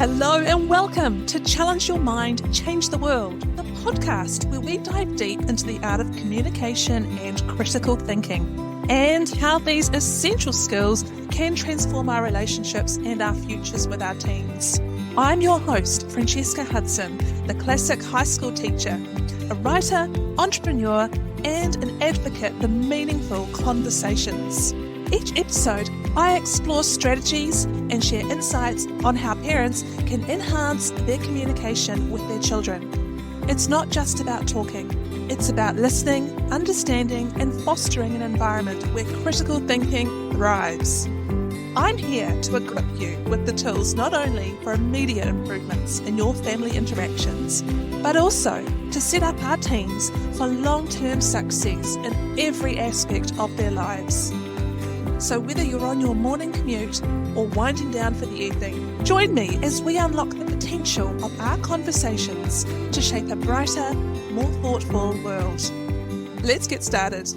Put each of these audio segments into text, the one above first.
Hello and welcome to Challenge Your Mind, Change the World, the podcast where we dive deep into the art of communication and critical thinking, and how these essential skills can transform our relationships and our futures with our teens. I'm your host, Francesca Hudson, the classic high school teacher, a writer, entrepreneur, and an advocate for meaningful conversations. Each episode, I explore strategies and share insights on how parents can enhance their communication with their children. It's not just about talking, it's about listening, understanding, and fostering an environment where critical thinking thrives. I'm here to equip you with the tools not only for immediate improvements in your family interactions, but also to set up our teens for long-term success in every aspect of their lives. So whether you're on your morning commute or winding down for the evening, join me as we unlock the potential of our conversations to shape a brighter, more thoughtful world. Let's get started.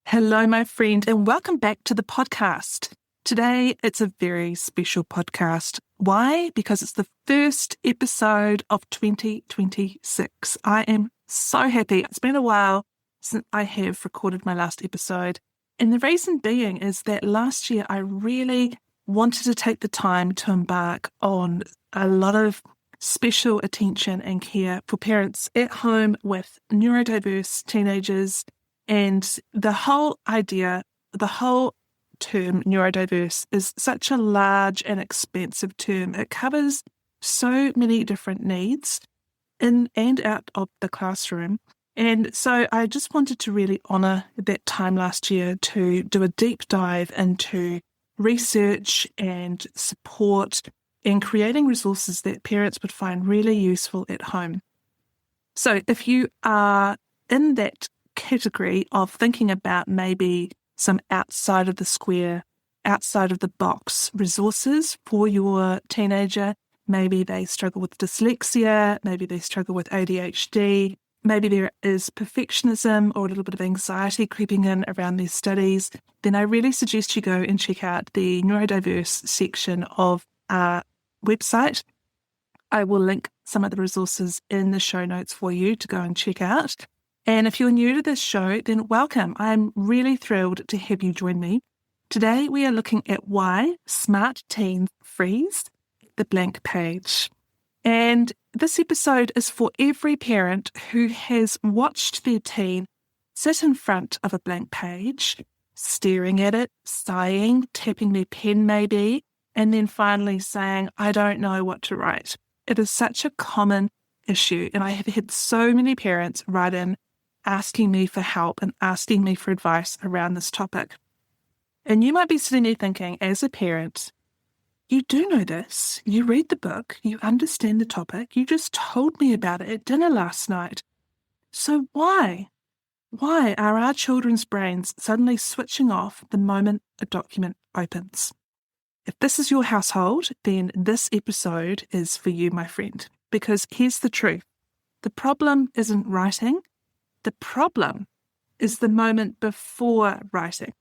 Hello, my friend, and welcome back to the podcast. Today, it's a very special podcast. Why? Because it's the first episode of 2026. I am so happy. It's been a while since I have recorded my last episode. And the reason being is that last year I really wanted to take the time to embark on a lot of special attention and care for parents at home with neurodiverse teenagers. And the whole idea, the whole term neurodiverse is such a large and expansive term. It covers so many different needs in and out of the classroom. And so I just wanted to really honour that time last year to do a deep dive into research and support and creating resources that parents would find really useful at home. So if you are in that category of thinking about maybe some outside of the square, outside of the box resources for your teenager, maybe they struggle with dyslexia, maybe they struggle with ADHD, maybe there is perfectionism or a little bit of anxiety creeping in around their studies, then I really suggest you go and check out the neurodiverse section of our website. I will link some of the resources in the show notes for you to go and check out. And if you're new to this show, then welcome. I'm really thrilled to have you join me. Today we are looking at why smart teens freeze the blank page. And this episode is for every parent who has watched their teen sit in front of a blank page, staring at it, sighing, tapping their pen maybe, and then finally saying, I don't know what to write. It is such a common issue, and I have had so many parents write in asking me for help and asking me for advice around this topic. And you might be sitting there thinking, as a parent, you do know this. You read the book. You understand the topic. You just told me about it at dinner last night. So why? Why are our children's brains suddenly switching off the moment a document opens? If this is your household, then this episode is for you, my friend. Because here's the truth. The problem isn't writing. The problem is the moment before writing.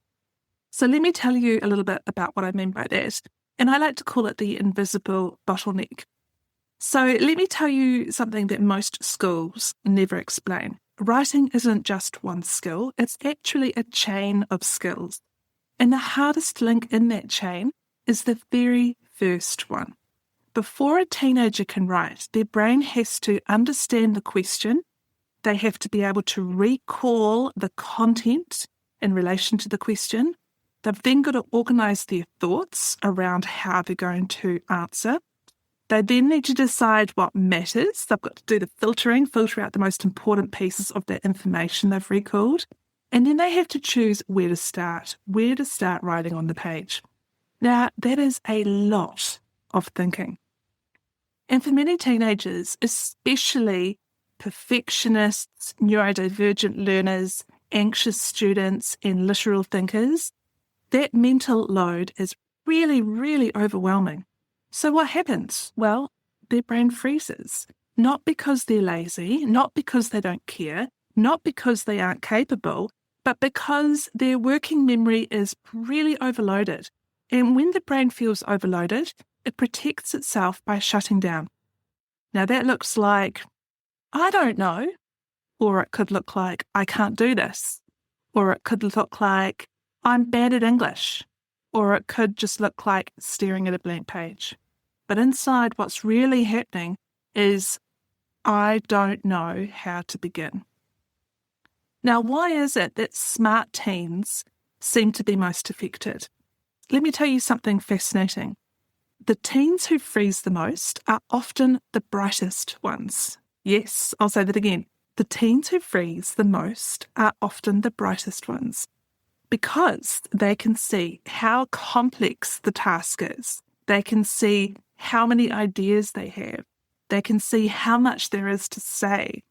So let me tell you a little bit about what I mean by that. And I like to call it the invisible bottleneck. So let me tell you something that most schools never explain. Writing isn't just one skill, it's actually a chain of skills. And the hardest link in that chain is the very first one. Before a teenager can write, their brain has to understand the question. They have to be able to recall the content in relation to the question. They've then got to organise their thoughts around how they're going to answer. They then need to decide what matters. They've got to do the filtering, filter out the most important pieces of that information they've recalled. And then they have to choose where to start writing on the page. Now, that is a lot of thinking. And for many teenagers, especially perfectionists, neurodivergent learners, anxious students, and literal thinkers, that mental load is really, really overwhelming. So what happens? Well, their brain freezes. Not because they're lazy, not because they don't care, not because they aren't capable, but because their working memory is really overloaded. And when the brain feels overloaded, it protects itself by shutting down. Now that looks like, I don't know, or it could look like, I can't do this, or it could look like, I'm bad at English, or it could just look like staring at a blank page. But inside, what's really happening is, I don't know how to begin. Now, why is it that smart teens seem to be most affected? Let me tell you something fascinating. The teens who freeze the most are often the brightest ones. Yes, I'll say that again. The teens who freeze the most are often the brightest ones because they can see how complex the task is. They can see how many ideas they have. They can see how much there is to say.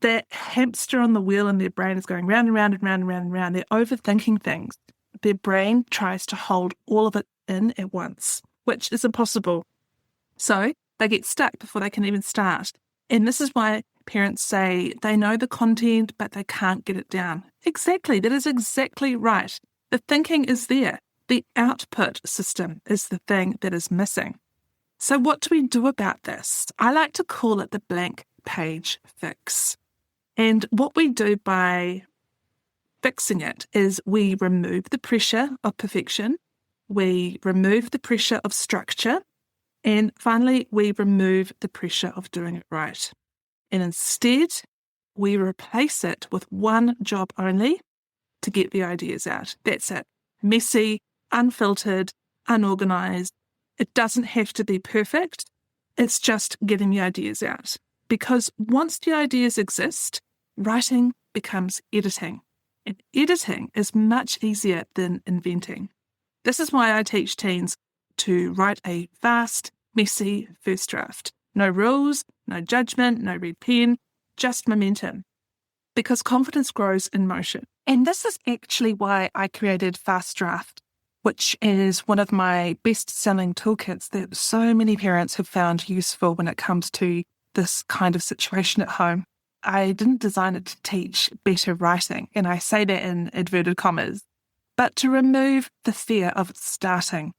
That hamster on the wheel in their brain is going round and round and round and round and round. They're overthinking things. Their brain tries to hold all of it in at once, which is impossible. So they get stuck before they can even start. And this is why parents say they know the content, but they can't get it down. Exactly. That is exactly right. The thinking is there. The output system is the thing that is missing. So what do we do about this? I like to call it the blank page fix. And what we do by fixing it is we remove the pressure of perfection, we remove the pressure of structure, and finally, we remove the pressure of doing it right. And instead, we replace it with one job only to get the ideas out. That's it. Messy, unfiltered, unorganized. It doesn't have to be perfect. It's just getting the ideas out. Because once the ideas exist, writing becomes editing. And editing is much easier than inventing. This is why I teach teens to write a fast, messy first draft. No rules, no judgment, no red pen, just momentum. Because confidence grows in motion. And this is actually why I created Fast Draft, which is one of my best-selling toolkits that so many parents have found useful when it comes to this kind of situation at home. I didn't design it to teach better writing, and I say that in inverted commas, but to remove the fear of starting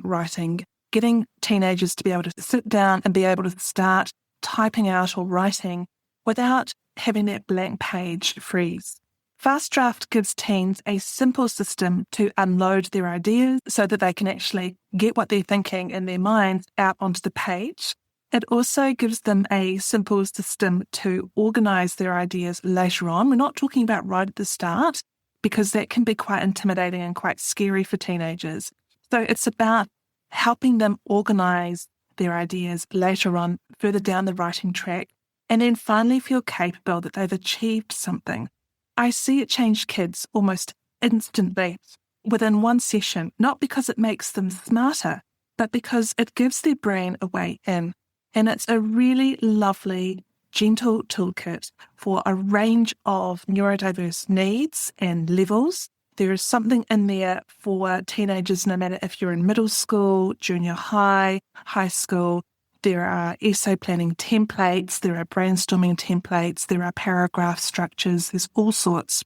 writing, getting teenagers to be able to sit down and be able to start typing out or writing without having that blank page freeze. Fast Draft gives teens a simple system to unload their ideas so that they can actually get what they're thinking in their minds out onto the page. It also gives them a simple system to organise their ideas later on. We're not talking about right at the start because that can be quite intimidating and quite scary for teenagers. So it's about helping them organise their ideas later on, further down the writing track, and then finally feel capable that they've achieved something. I see it change kids almost instantly within one session, not because it makes them smarter, but because it gives their brain a way in. And it's a really lovely, gentle toolkit for a range of neurodiverse needs and levels. There is something in there for teenagers, no matter if you're in middle school, junior high, high school. There are essay planning templates, there are brainstorming templates, there are paragraph structures, there's all sorts.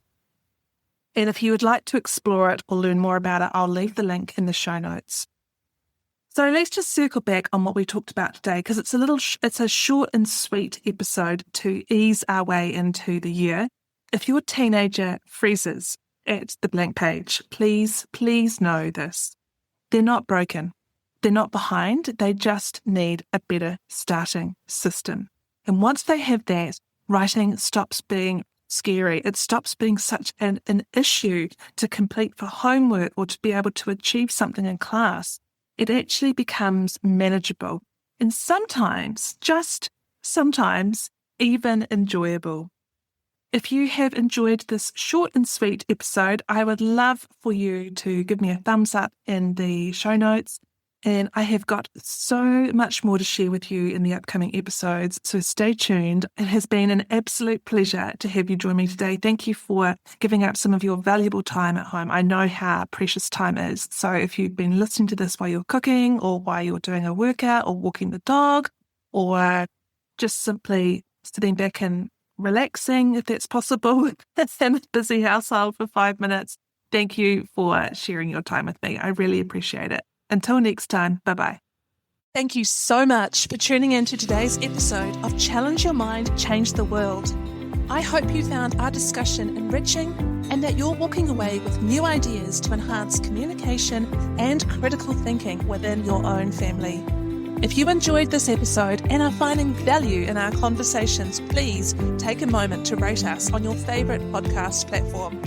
And if you would like to explore it or learn more about it, I'll leave the link in the show notes. So let's just circle back on what we talked about today, because it's a short and sweet episode to ease our way into the year. If your teenager freezes at the blank page, please know this. They're not broken. They're not behind. They just need a better starting system. And once they have that, writing stops being scary. It stops being such an issue to complete for homework or to be able to achieve something in class. It actually becomes manageable and sometimes, just sometimes, even enjoyable. If you have enjoyed this short and sweet episode, I would love for you to give me a thumbs up in the show notes. And I have got so much more to share with you in the upcoming episodes, so stay tuned. It has been an absolute pleasure to have you join me today. Thank you for giving up some of your valuable time at home. I know how precious time is. So if you've been listening to this while you're cooking or while you're doing a workout or walking the dog or just simply sitting back and relaxing, if that's possible, in a busy household for 5 minutes, thank you for sharing your time with me. I really appreciate it. Until next time, bye-bye. Thank you so much for tuning in to today's episode of Challenge Your Mind, Change the World. I hope you found our discussion enriching and that you're walking away with new ideas to enhance communication and critical thinking within your own family. If you enjoyed this episode and are finding value in our conversations, please take a moment to rate us on your favourite podcast platform.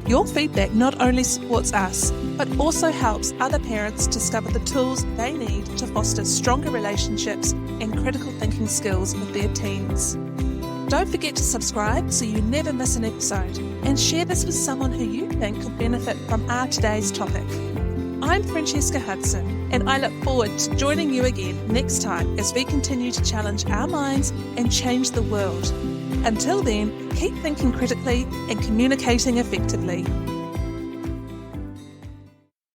Your feedback not only supports us, but also helps other parents discover the tools they need to foster stronger relationships and critical thinking skills with their teens. Don't forget to subscribe so you never miss an episode, and share this with someone who you think could benefit from our today's topic. I'm Francesca Hudson, and I look forward to joining you again next time as we continue to challenge our minds and change the world. Until then, keep thinking critically and communicating effectively.